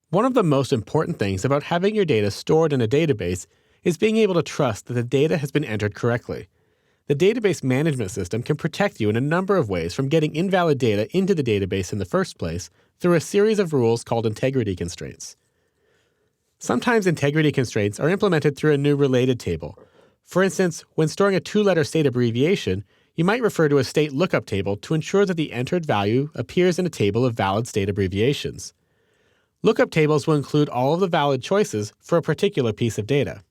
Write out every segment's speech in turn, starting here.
One of the most important things about having your data stored in a database is being able to trust that the data has been entered correctly. The database management system can protect you in a number of ways from getting invalid data into the database in the first place through a series of rules called integrity constraints. Sometimes integrity constraints are implemented through a new related table. For instance, when storing a two-letter state abbreviation, you might refer to a state lookup table to ensure that the entered value appears in a table of valid state abbreviations. Lookup tables will include all of the valid choices for a particular piece of data.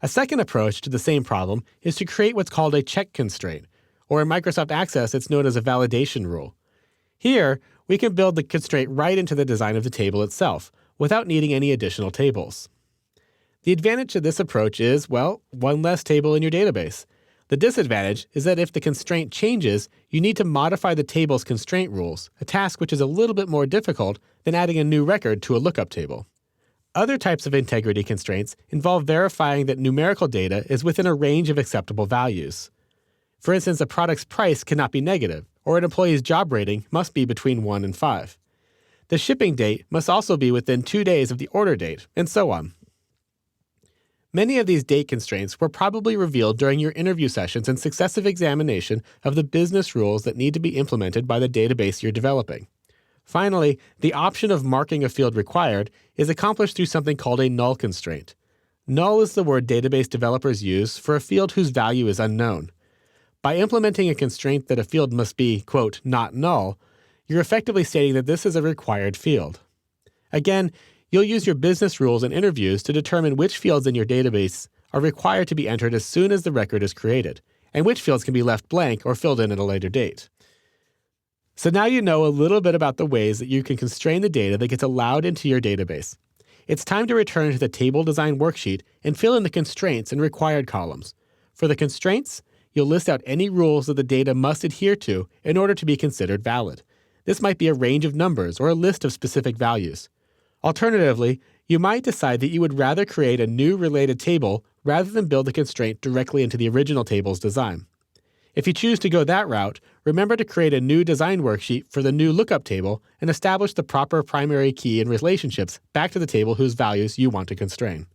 A second approach to the same problem is to create what's called a check constraint, or in Microsoft Access it's known as a validation rule. Here, we can build the constraint right into the design of the table itself, without needing any additional tables. The advantage of this approach is, well, one less table in your database. The disadvantage is that if the constraint changes, you need to modify the table's constraint rules, a task which is a little bit more difficult than adding a new record to a lookup table. Other types of integrity constraints involve verifying that numerical data is within a range of acceptable values. For instance, a product's price cannot be negative, or an employee's job rating must be between 1 and 5. The shipping date must also be within 2 days of the order date, and so on. Many of these date constraints were probably revealed during your interview sessions and successive examination of the business rules that need to be implemented by the database you're developing. Finally, the option of marking a field required is accomplished through something called a null constraint. Null is the word database developers use for a field whose value is unknown. By implementing a constraint that a field must be, quote, not null, you're effectively stating that this is a required field. Again, you'll use your business rules in interviews to determine which fields in your database are required to be entered as soon as the record is created, and which fields can be left blank or filled in at a later date. So now you know a little bit about the ways that you can constrain the data that gets allowed into your database. It's time to return to the table design worksheet and fill in the constraints and required columns. For the constraints, you'll list out any rules that the data must adhere to in order to be considered valid. This might be a range of numbers or a list of specific values. Alternatively, you might decide that you would rather create a new related table rather than build the constraint directly into the original table's design. If you choose to go that route, remember to create a new design worksheet for the new lookup table and establish the proper primary key and relationships back to the table whose values you want to constrain.